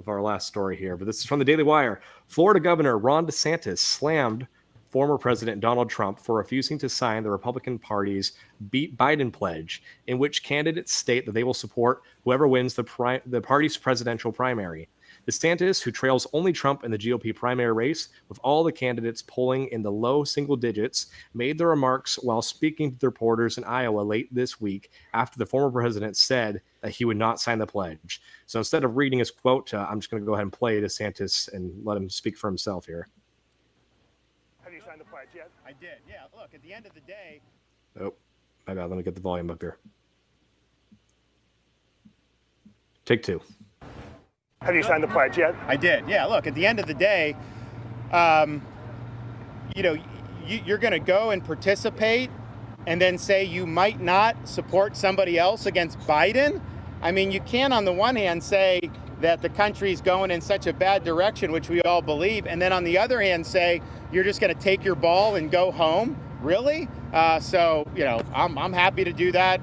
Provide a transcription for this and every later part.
of our last story here, but this is from the Daily Wire. Florida Governor Ron DeSantis slammed former President Donald Trump for refusing to sign the Republican Party's Beat Biden pledge, in which candidates state that they will support whoever wins the party's presidential primary. DeSantis, who trails only Trump in the GOP primary race, with all the candidates polling in the low single digits, made the remarks while speaking to the reporters in Iowa late this week after the former president said that he would not sign the pledge. So instead of reading his quote, I'm just going to go ahead and play DeSantis and let him speak for himself here. Have you signed the pledge yet? I did. Yeah. Look, at the end of the day. Oh, my bad. Let me get the volume up here. Take two. Have you signed the pledge yet? I did. Yeah. Look, at the end of the day, you're going to go and participate and then say you might not support somebody else against Biden. I mean, you can't on the one hand say that the country's going in such a bad direction, which we all believe, and then on the other hand say you're just going to take your ball and go home. Really? I'm happy to do that.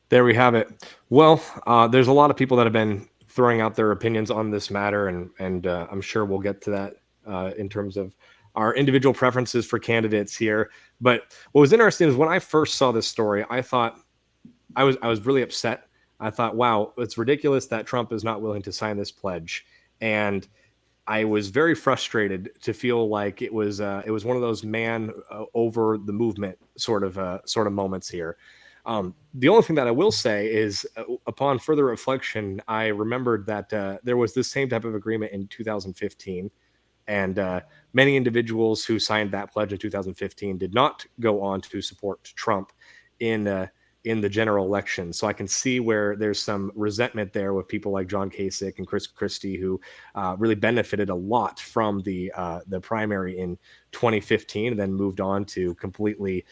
There we have it. Well, there's a lot of people that have been throwing out their opinions on this matter, and I'm sure we'll get to that in terms of our individual preferences for candidates here. But what was interesting is when I first saw this story, I thought I was really upset. I thought, wow, it's ridiculous that Trump is not willing to sign this pledge, and I was very frustrated to feel like it was one of those man over the movement sort of moments here. The only thing that I will say is, upon further reflection, I remembered that there was this same type of agreement in 2015, and many individuals who signed that pledge in 2015 did not go on to support Trump in the general election. So I can see where there's some resentment there with people like John Kasich and Chris Christie, who really benefited a lot from the primary in 2015, and then moved on to completely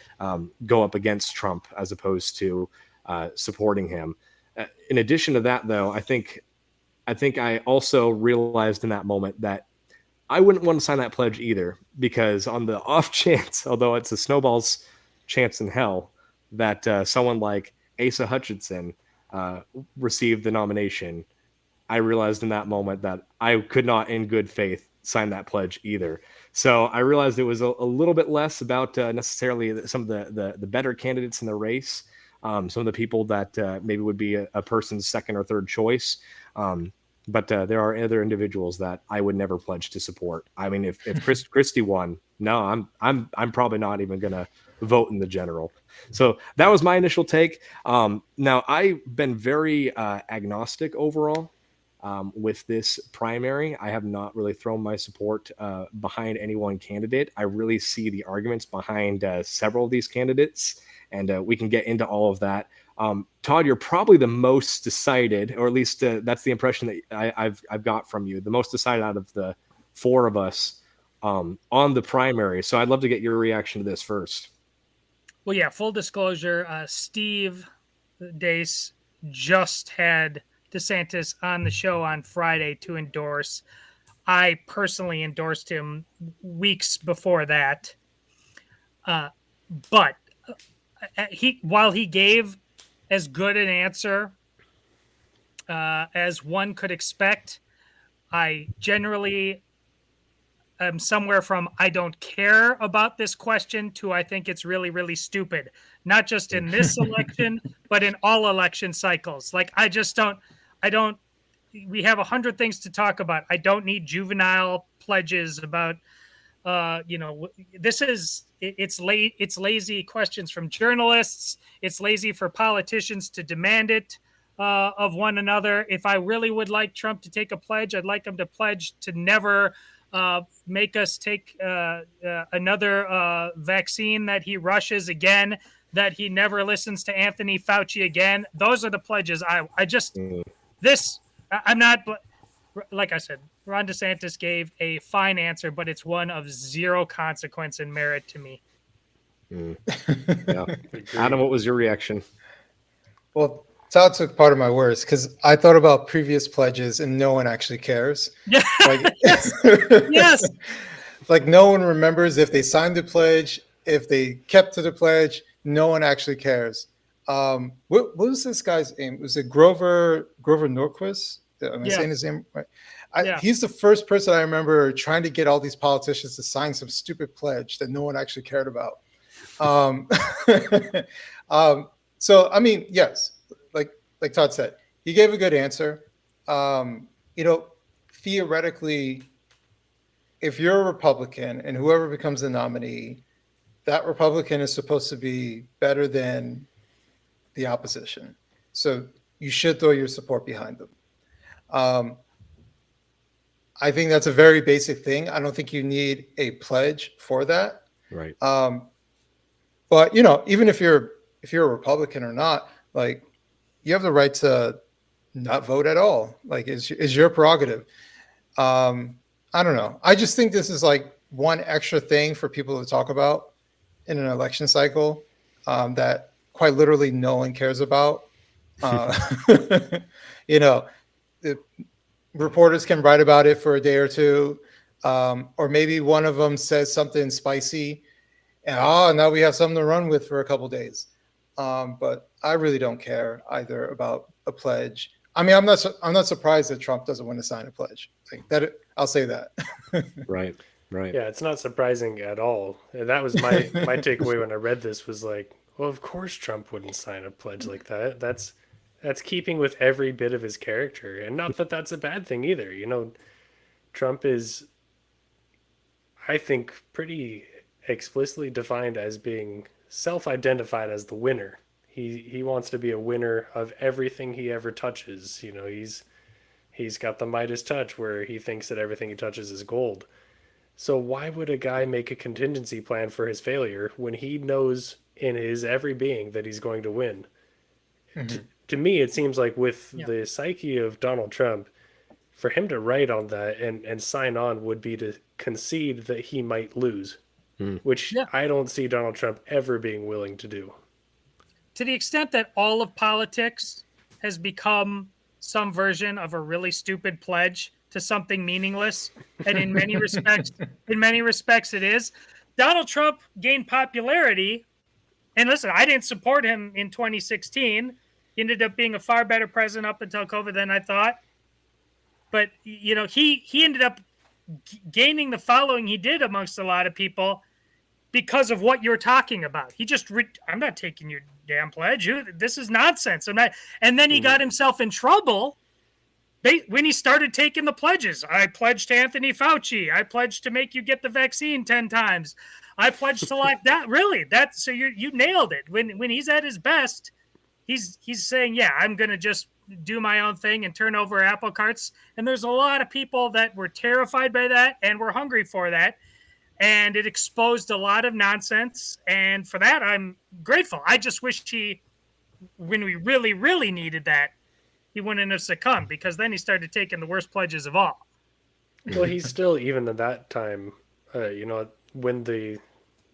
go up against Trump as opposed to supporting him. In addition to that, though, I think I also realized in that moment that I wouldn't want to sign that pledge either, because on the off chance, although it's a snowball's chance in hell, that someone like Asa Hutchinson received the nomination, I realized in that moment that I could not in good faith sign that pledge either. So I realized it was a little bit less about necessarily some of the better candidates in the race, some of the people that maybe would be a person's second or third choice. But there are other individuals that I would never pledge to support. I mean, if Chris Christie won, no, I'm probably not even going to vote in the general. So that was my initial take. Now, I've been very agnostic overall with this primary. I have not really thrown my support behind any one candidate. I really see the arguments behind several of these candidates, and we can get into all of that. Todd, you're probably the most decided, or at least that's the impression that I've got from you, the most decided out of the four of us on the primary. So I'd love to get your reaction to this first. Well, yeah, full disclosure, Steve Deace just had DeSantis on the show on Friday to endorse. I personally endorsed him weeks before that. But while he gave as good an answer as one could expect, I generally am somewhere from I don't care about this question to I think it's really, really stupid. Not just in this election, but in all election cycles. Like, we have 100 things to talk about. I don't need juvenile pledges about, it's lazy questions from journalists. It's lazy for politicians to demand it of one another. If I really would like Trump to take a pledge, I'd like him to pledge to never make us take another vaccine that he rushes again, that he never listens to Anthony Fauci again. Those are the pledges. I'm not, like I said, Ron DeSantis gave a fine answer, but it's one of zero consequence and merit to me. Yeah. Adam, what was your reaction? Well, Todd took part of my words because I thought about previous pledges and no one actually cares. Yeah. Yes. Like, no one remembers if they signed the pledge, if they kept to the pledge. No one actually cares. What was this guy's name? Was it Grover Norquist? Am I Yeah. saying his name right? Yeah. He's the first person I remember trying to get all these politicians to sign some stupid pledge that no one actually cared about. Um, so I mean, yes, like Todd said, he gave a good answer. You know, theoretically, if you're a Republican and whoever becomes the nominee, that Republican is supposed to be better than the opposition. So you should throw your support behind them. Um, I think that's a very basic thing. I don't think you need a pledge for that. Right. But you know, even if you're a Republican or not, like you have the right to not vote at all. Like is your prerogative. I don't know. I just think this is like one extra thing for people to talk about in an election cycle that quite literally no one cares about. You know, the reporters can write about it for a day or two, or maybe one of them says something spicy, and now we have something to run with for a couple days. But I really don't care either about a pledge. I mean, I'm not surprised that Trump doesn't want to sign a pledge. Like that, I'll say that. Right. Yeah, it's not surprising at all. And that was my takeaway when I read this was like, well, of course Trump wouldn't sign a pledge like that. That's keeping with every bit of his character, and not that that's a bad thing either. You know, Trump is, I think, pretty explicitly defined as being self-identified as the winner. He wants to be a winner of everything he ever touches. You know, he's got the Midas touch where he thinks that everything he touches is gold. So why would a guy make a contingency plan for his failure when he knows in his every being that he's going to win? To me, it seems like with the psyche of Donald Trump, for him to write on that and sign on would be to concede that he might lose, which I don't see Donald Trump ever being willing to do. To the extent that all of politics has become some version of a really stupid pledge to something meaningless, and in many respects it is. Donald Trump gained popularity, and listen, I didn't support him in 2016. He ended up being a far better president up until COVID than I thought. But you know, he ended up gaining the following he did amongst a lot of people because of what you're talking about. He just, I'm not taking your damn pledge. This is nonsense. I'm not. And then he got himself in trouble when he started taking the pledges. I pledged to Anthony Fauci. I pledged to make you get the vaccine 10 times. I pledged to like that. Really? So you nailed it. When he's at his best, he's saying, yeah, I'm going to just do my own thing and turn over apple carts. And there's a lot of people that were terrified by that and were hungry for that. And it exposed a lot of nonsense. And for that, I'm grateful. I just wish when we really, really needed that, he wouldn't have succumbed, because then he started taking the worst pledges of all. Well, he's still, even at that time, you know, when the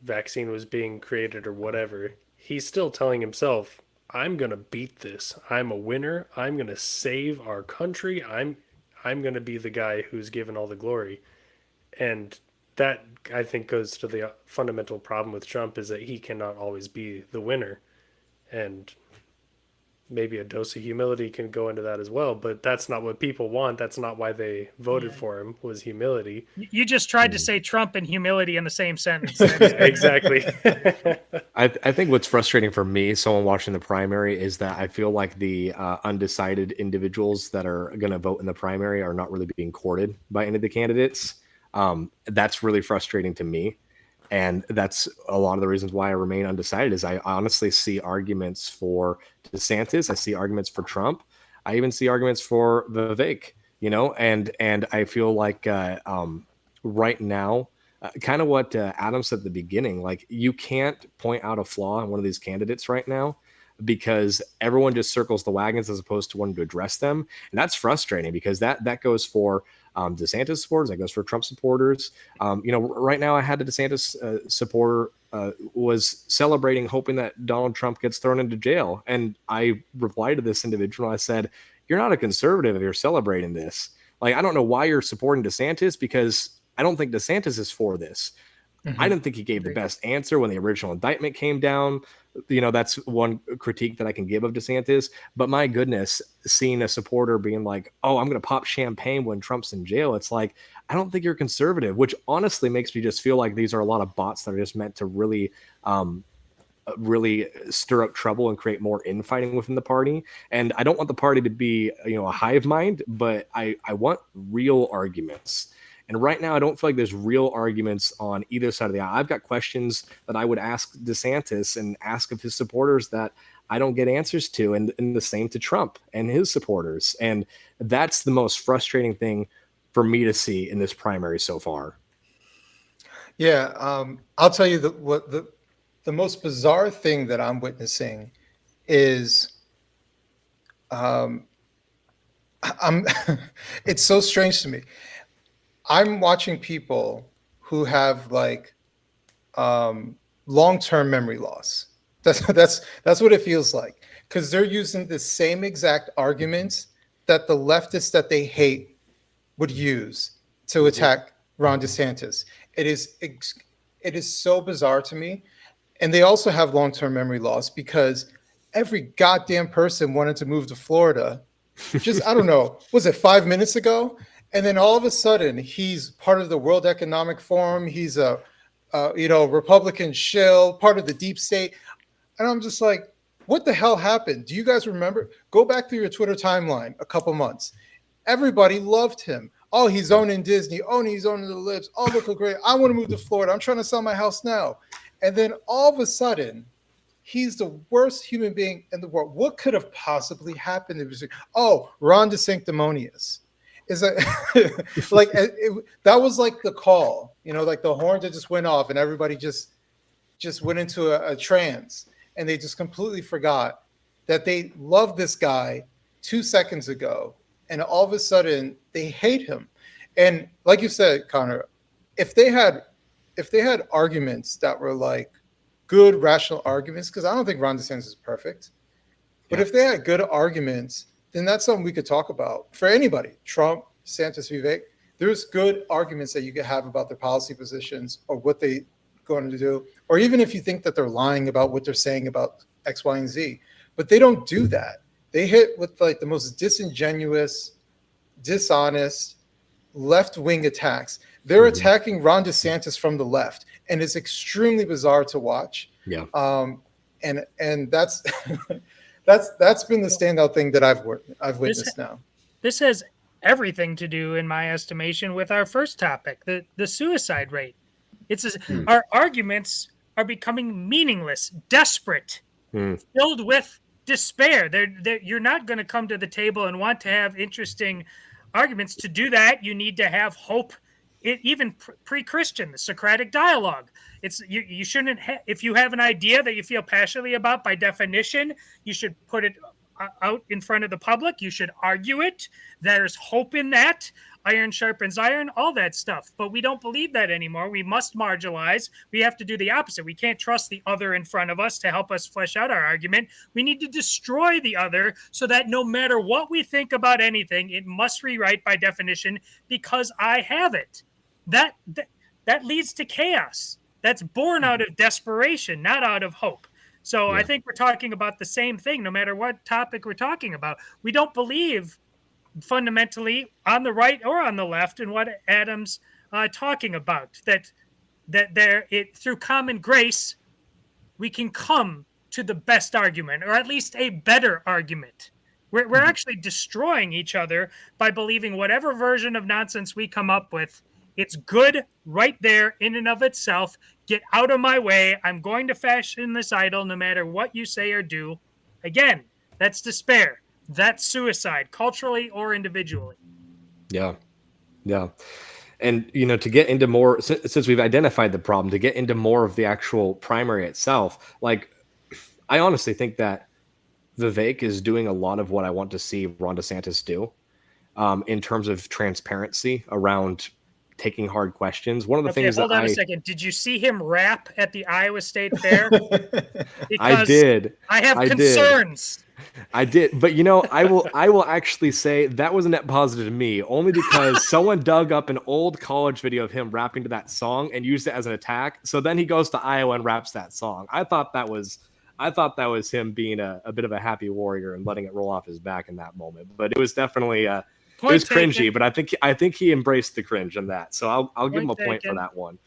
vaccine was being created or whatever, he's still telling himself, I'm going to beat this. I'm a winner. I'm going to save our country. I'm going to be the guy who's given all the glory. And that, I think, goes to the fundamental problem with Trump, is that he cannot always be the winner. And maybe a dose of humility can go into that as well, but that's not what people want. That's not why they voted for him, was humility. You just tried to say Trump and humility in the same sentence. Exactly. I think what's frustrating for me, someone watching the primary, is that I feel like the undecided individuals that are going to vote in the primary are not really being courted by any of the candidates. That's really frustrating to me. And that's a lot of the reasons why I remain undecided, is I honestly see arguments for DeSantis. I see arguments for Trump. I even see arguments for Vivek, you know, and I feel like right now, kind of what Adam said at the beginning, like you can't point out a flaw in one of these candidates right now, because everyone just circles the wagons as opposed to wanting to address them. And that's frustrating, because that goes for DeSantis supporters, that goes for Trump supporters. You know, right now I had a DeSantis supporter was celebrating, hoping that Donald Trump gets thrown into jail. And I replied to this individual, I said, you're not a conservative if you're celebrating this. Like, I don't know why you're supporting DeSantis, because I don't think DeSantis is for this. I didn't think he gave the best answer when the original indictment came down. That's one critique that I can give of DeSantis. But my goodness, seeing a supporter being like, "Oh, I'm going to pop champagne when Trump's in jail," it's like, I don't think you're conservative, which honestly makes me just feel like these are a lot of bots that are just meant to really stir up trouble and create more infighting within the party. And I don't want the party to be, a hive mind, but I want real arguments. And right now, I don't feel like there's real arguments on either side of the aisle. I've got questions that I would ask DeSantis and ask of his supporters that I don't get answers to, and the same to Trump and his supporters. And that's the most frustrating thing for me to see in this primary so far. Yeah, I'll tell you what the most bizarre thing that I'm witnessing is, I'm it's so strange to me. I'm watching people who have like long-term memory loss. That's what it feels like, because they're using the same exact arguments that the leftists that they hate would use to attack Ron DeSantis. It is so bizarre to me. And they also have long-term memory loss because every goddamn person wanted to move to Florida just, I don't know, was it 5 minutes ago? And then all of a sudden he's part of the World Economic Forum. He's a Republican shill, part of the deep state. And I'm just like, what the hell happened? Do you guys remember? Go back through your Twitter timeline a couple months. Everybody loved him. Oh, he's owning Disney. Oh, he's owning the Libs. Oh, look how great. I want to move to Florida. I'm trying to sell my house now. And then all of a sudden, he's the worst human being in the world. What could have possibly happened? It was Ron DeSanctimonious. Is that like that was like the call, like the horn that just went off, and everybody just went into a trance, and they just completely forgot that they loved this guy 2 seconds ago, and all of a sudden they hate him. And like you said, Connor, if they had arguments that were like good, rational arguments, because I don't think Ron DeSantis is perfect, but if they had good arguments, then that's something we could talk about for anybody. Trump, DeSantis, Vivek, there's good arguments that you could have about their policy positions or what they going to do, or even if you think that they're lying about what they're saying about X, Y, and Z. But they don't do that. They hit with like the most disingenuous, dishonest, left-wing attacks. They're attacking Ron DeSantis from the left, and it's extremely bizarre to watch. Yeah. And that's that's been the standout thing that I've witnessed now. This has everything to do, in my estimation, with our first topic, the suicide rate. Our arguments are becoming meaningless, desperate, filled with despair. You're not going to come to the table and want to have interesting arguments. To do that, you need to have hope. Even pre-Christian, the Socratic dialogue. You shouldn't if you have an idea that you feel passionately about, by definition, you should put it out in front of the public. You should argue it. There's hope in that. Iron sharpens iron, all that stuff. But we don't believe that anymore. We must marginalize. We have to do the opposite. We can't trust the other in front of us to help us flesh out our argument. We need to destroy the other so that no matter what we think about anything, it must rewrite by definition because I have it. That leads to chaos. That's born out of desperation, not out of hope. So I think we're talking about the same thing, no matter what topic we're talking about. We don't believe fundamentally on the right or on the left in what Adam's talking about, that through common grace, we can come to the best argument, or at least a better argument. We're actually destroying each other by believing whatever version of nonsense we come up with, it's good right there in and of itself. Get out of my way. I'm going to fashion this idol no matter what you say or do. Again, that's despair. That's suicide, culturally or individually. Yeah. And, to get into more, since we've identified the problem, to get into more of the actual primary itself, like, I honestly think that Vivek is doing a lot of what I want to see Ron DeSantis do, in terms of transparency around taking hard questions. One of the Okay, things hold that on a second. Did you see him rap at the Iowa State Fair? I Because did. I have I did. concerns. I did, but I will actually say that was a net positive to me, only because someone dug up an old college video of him rapping to that song and used it as an attack. So then he goes to Iowa and raps that song. I thought that was him being a bit of a happy warrior and letting it roll off his back in that moment. But it was definitely it was Point cringy, taken. but I think he embraced the cringe in that. So I'll give him a Point point for taken. that one.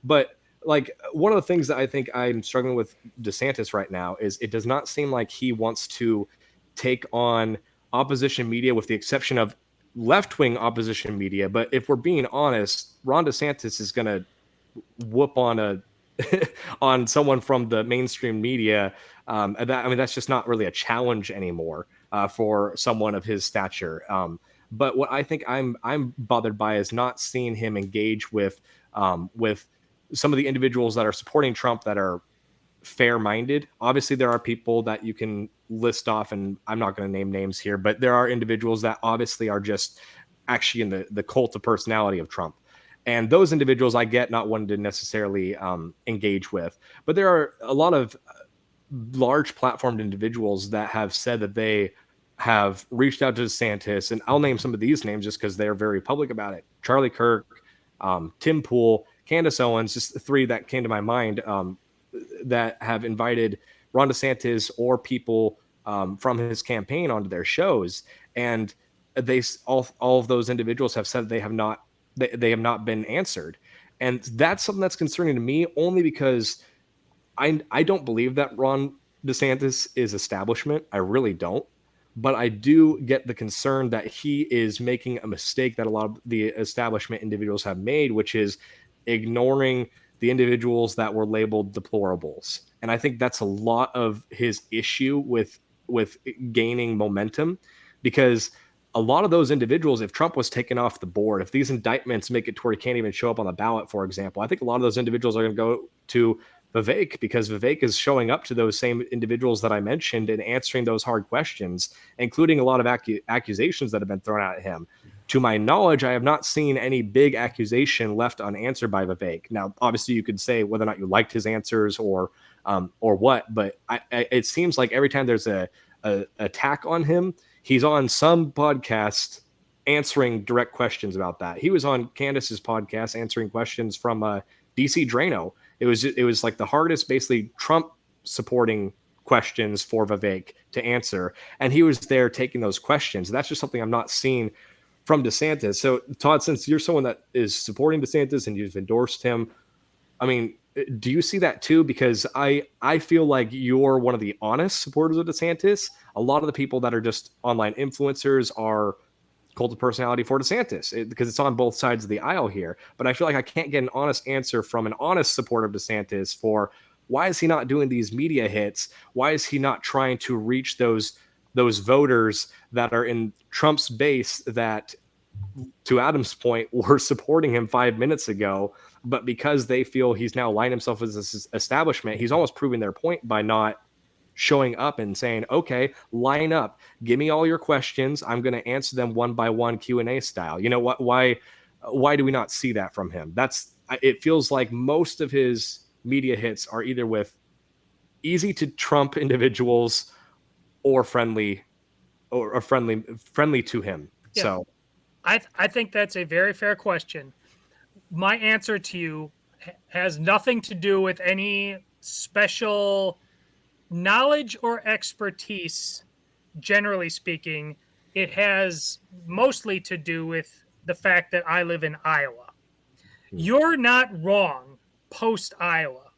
But like one of the things that I think I'm struggling with DeSantis right now is it does not seem like he wants to take on opposition media, with the exception of left-wing opposition media. But if we're being honest, Ron DeSantis is going to whoop on a on someone from the mainstream media. That's just not really a challenge anymore for someone of his stature. But what I think I'm bothered by is not seeing him engage with some of the individuals that are supporting Trump that are fair-minded. Obviously, there are people that you can list off, and I'm not going to name names here, but there are individuals that obviously are just actually in the cult of personality of Trump. And those individuals I get not wanting to necessarily engage with. But there are a lot of large platformed individuals that have said that they have reached out to DeSantis, and I'll name some of these names just because they're very public about it. Charlie Kirk, Tim Pool, Candace Owens, just the three that came to my mind, that have invited Ron DeSantis or people from his campaign onto their shows, and all of those individuals have said they have not been answered, and that's something that's concerning to me, only because I don't believe that Ron DeSantis is establishment. I really don't. But I do get the concern that he is making a mistake that a lot of the establishment individuals have made, which is ignoring the individuals that were labeled deplorables. And I think that's a lot of his issue with gaining momentum, because a lot of those individuals, if Trump was taken off the board, if these indictments make it to where he can't even show up on the ballot, for example, I think a lot of those individuals are going to go to Vivek, because Vivek is showing up to those same individuals that I mentioned and answering those hard questions, including a lot of accusations that have been thrown at him. To my knowledge, I have not seen any big accusation left unanswered by Vivek. Now, obviously, you could say whether or not you liked his answers or what, but it seems like every time there's a attack on him, he's on some podcast answering direct questions about that. He was on Candace's podcast answering questions from DC Drano. It was like the hardest, basically Trump supporting questions for Vivek to answer, and he was there taking those questions. That's just something I'm not seeing from DeSantis. So, Todd, since you're someone that is supporting DeSantis and you've endorsed him, I mean, do you see that too? Because I feel like you're one of the honest supporters of DeSantis. A lot of the people that are just online influencers are cult of personality for DeSantis, because it's on both sides of the aisle here. But I feel like I can't get an honest answer from an honest supporter of DeSantis for why is he not doing these media hits? Why is he not trying to reach those voters that are in Trump's base that, to Adam's point, were supporting him 5 minutes ago, but because they feel he's now aligned himself with this establishment, he's almost proving their point by not showing up and saying, okay, line up, give me all your questions, I'm going to answer them one by one, Q&A style. You know what? Why do we not see that from him? It feels like most of his media hits are either with easy to Trump individuals or friendly to him. Yeah. So I think that's a very fair question. My answer to you has nothing to do with any special knowledge or expertise. Generally speaking, it has mostly to do with the fact that I live in Iowa. You're not wrong post Iowa.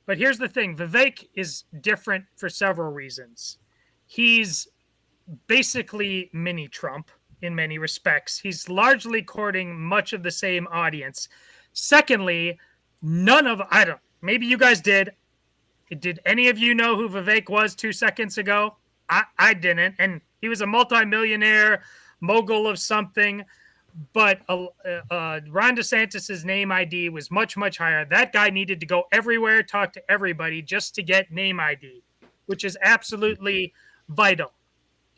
But here's the thing. Vivek is different for several reasons. He's basically mini Trump in many respects. He's largely courting much of the same audience. Secondly, maybe you guys did. Did any of you know who Vivek was 2 seconds ago? I didn't. And he was a multimillionaire, mogul of something. But Ron DeSantis' name ID was much, much higher. That guy needed to go everywhere, talk to everybody just to get name ID, which is absolutely vital.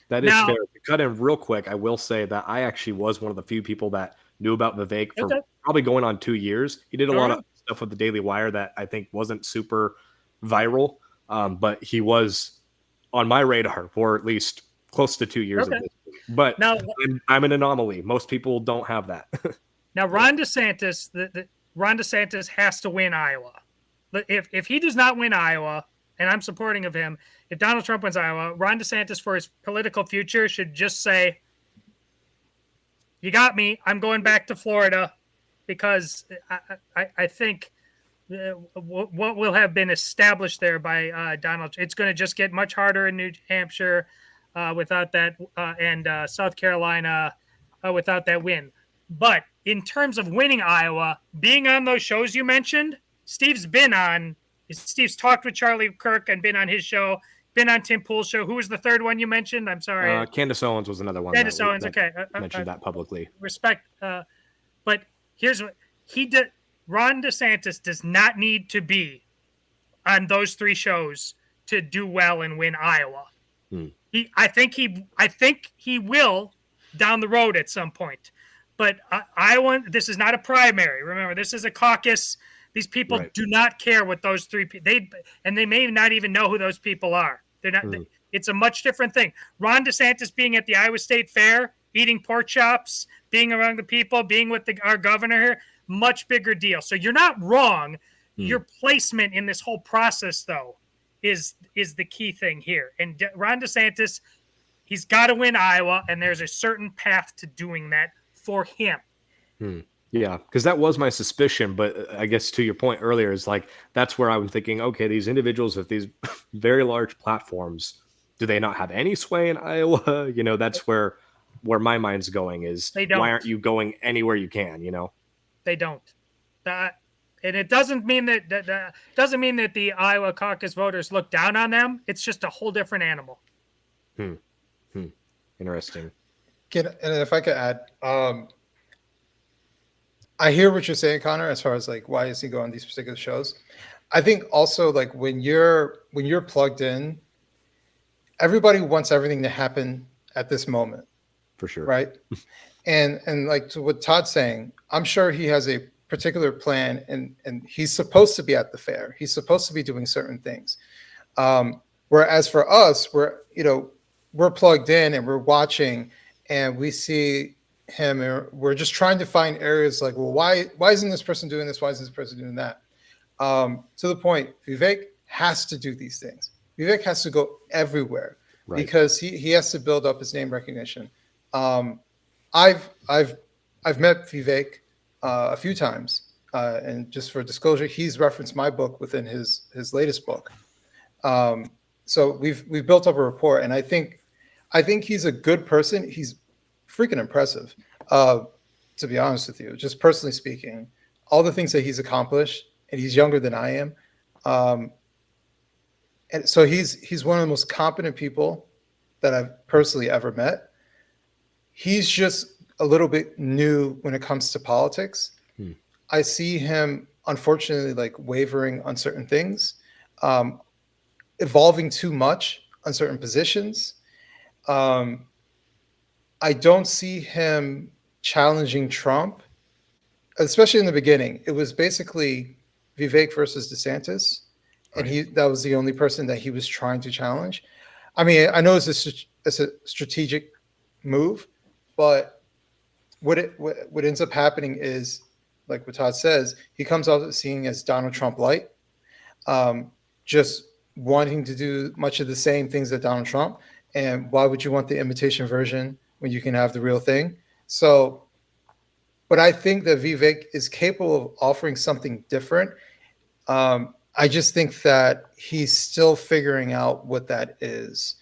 That is Now- fair. To cut in real quick, I will say that I actually was one of the few people that knew about Vivek for Okay. probably going on 2 years. He did a All lot right. of stuff with the Daily Wire that I think wasn't super viral, but he was on my radar for at least close to 2 years Okay. of this. But Now, I'm an anomaly. Most people don't have that. now Ron DeSantis, Ron DeSantis has to win Iowa. But if he does not win Iowa, and I'm supporting of him, if Donald Trump wins Iowa, Ron DeSantis for his political future should just say, "You got me. I'm going back to Florida," because I think what will have been established there by Donald, it's going to just get much harder in New Hampshire without that, and South Carolina without that win. But in terms of winning Iowa, being on those shows you mentioned, Steve's talked with Charlie Kirk and been on his show, been on Tim Pool's show. Who was the third one you mentioned? I'm sorry. Candace Owens was another one. Candace Owens. that Okay. mentioned that publicly. Respect. But here's what he did. Ron DeSantis does not need to be on those three shows to do well and win Iowa. I think he will down the road at some point. But Iowa, this is not a primary. Remember, this is a caucus. These people do not care what those three people. They may not even know who those people are. They're not. It's a much different thing. Ron DeSantis being at the Iowa State Fair, eating pork chops, being around the people, being with our governor here, much bigger deal. So you're not wrong. Your placement in this whole process, though, is the key thing here. And Ron DeSantis, he's got to win Iowa, and there's a certain path to doing that for him. Yeah, because that was my suspicion. But I guess to your point earlier is like, that's where I'm thinking, okay, these individuals with these very large platforms, do they not have any sway in Iowa? That's where my mind's going is, why aren't you going anywhere you can, They don't. And it doesn't mean that the Iowa caucus voters look down on them. It's just a whole different animal. Interesting. And if I could add, I hear what you're saying, Connor, as far as like, why is he going on these particular shows? I think also like when you're plugged in, everybody wants everything to happen at this moment. For sure. Right. And like to what Todd's saying, I'm sure he has a particular plan and he's supposed to be at the fair. He's supposed to be doing certain things. Whereas for us, we're plugged in and we're watching and we see him and we're just trying to find areas like, well, why isn't this person doing this? Why isn't this person doing that? To the point, Vivek has to do these things. Vivek has to go everywhere because he has to build up his name recognition. I've met Vivek a few times, and just for disclosure, he's referenced my book within his latest book. So we've built up a rapport, and I think he's a good person. He's freaking impressive, to be honest with you. Just personally speaking, all the things that he's accomplished, and he's younger than I am. And so he's one of the most competent people that I've personally ever met. He's just a little bit new when it comes to politics. I see him, unfortunately, like wavering on certain things, evolving too much on certain positions. I don't see him challenging Trump, especially in the beginning. It was basically Vivek versus DeSantis, and that was the only person that he was trying to challenge. I mean, I know it's a strategic move, but what ends up happening is, like what Todd says, he comes out seeing as Donald Trump light, just wanting to do much of the same things that Donald Trump. And why would you want the imitation version when you can have the real thing? So, but I think that Vivek is capable of offering something different. I just think that he's still figuring out what that is.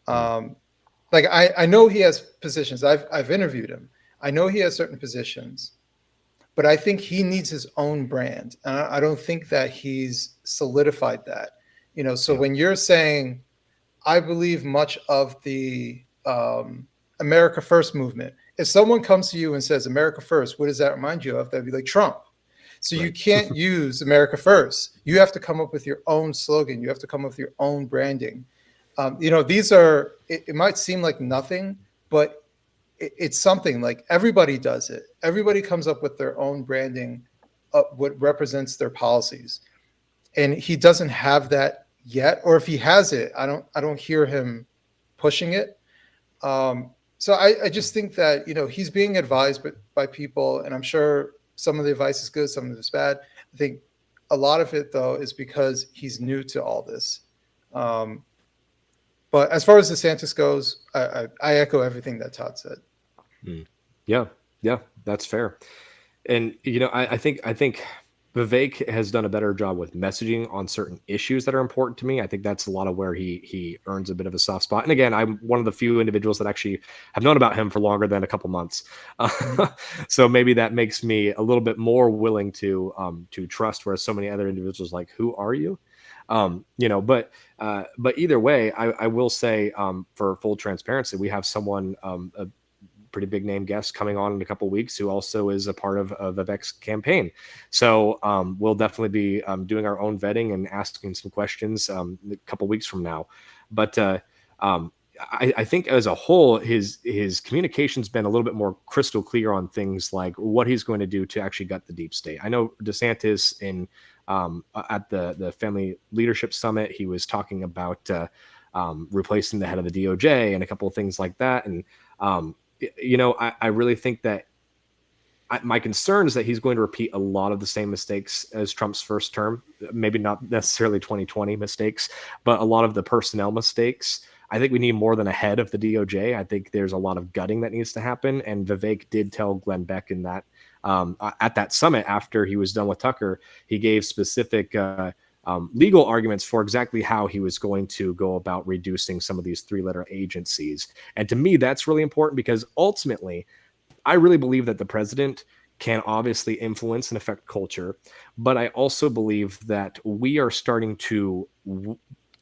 Like I know he has positions. I've interviewed him. I know he has certain positions, but I think he needs his own brand. And I don't think that he's solidified that. So when you're saying, I believe much of the America First movement, if someone comes to you and says America First, what does that remind you of? That'd be like Trump. So you can't use America First. You have to come up with your own slogan. You have to come up with your own branding. These are, it might seem like nothing, but it's something. Like everybody does it. Everybody comes up with their own branding of what represents their policies. And he doesn't have that yet, or if he has it, I don't hear him pushing it. So I just think that he's being advised by people, and I'm sure some of the advice is good, some of it's bad. I think a lot of it though is because he's new to all this. Um, but as far as DeSantis goes, I echo everything that Todd said. Mm. Yeah, yeah, that's fair. And I think Vivek has done a better job with messaging on certain issues that are important to me. I think that's a lot of where he earns a bit of a soft spot. And again, I'm one of the few individuals that actually have known about him for longer than a couple months, so maybe that makes me a little bit more willing to trust. Whereas so many other individuals, like, who are you? But either way, I will say, for full transparency, we have someone, a pretty big name guest coming on in a couple of weeks who also is a part of Vivek's campaign. So we'll definitely be doing our own vetting and asking some questions a couple of weeks from now. But I think as a whole, his communication's been a little bit more crystal clear on things like what he's going to do to actually gut the deep state. I know DeSantis at the Family Leadership Summit, he was talking about replacing the head of the DOJ and a couple of things like that. And I really think that my concern is that he's going to repeat a lot of the same mistakes as Trump's first term. Maybe not necessarily 2020 mistakes, but a lot of the personnel mistakes. I think we need more than a head of the DOJ. I think there's a lot of gutting that needs to happen. And Vivek did tell Glenn Beck in that at that summit, after he was done with Tucker, he gave specific legal arguments for exactly how he was going to go about reducing some of these three-letter agencies. And to me, that's really important, because ultimately, I really believe that the president can obviously influence and affect culture, but I also believe that we are starting to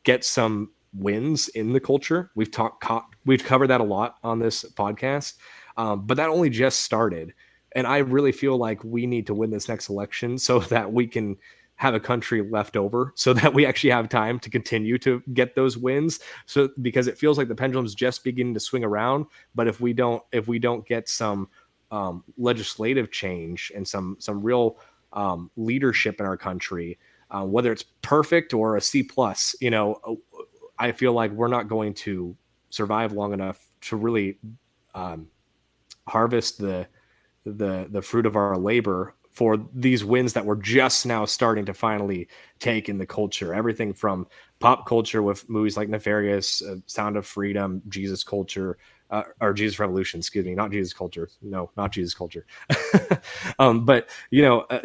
get some wins in the culture. We've covered that a lot on this podcast, but that only just started. And I really feel like we need to win this next election so that we can have a country left over, so that we actually have time to continue to get those wins. So, because it feels like the pendulum's just beginning to swing around, but if we don't get some legislative change and some real leadership in our country, whether it's perfect or a C plus, I feel like we're not going to survive long enough to really harvest the fruit of our labor for these wins that we're just now starting to finally take in the culture. Everything from pop culture with movies like Nefarious, Sound of Freedom, Jesus Culture, or Jesus Revolution, excuse me, not Jesus Culture. No, not Jesus Culture. But,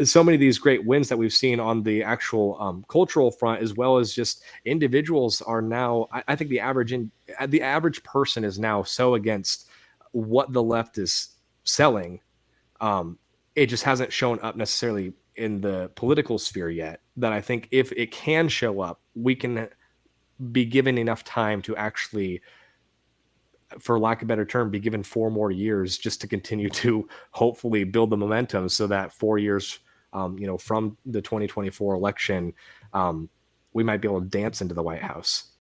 so many of these great wins that we've seen on the actual cultural front, as well as just individuals, are now, I think the average person is now so against what the left is selling. It just hasn't shown up necessarily in the political sphere yet, that I think if it can show up, we can be given enough time to actually, for lack of a better term, be given 4 more years just to continue to hopefully build the momentum, so that 4 years, from the 2024 election, we might be able to dance into the White House.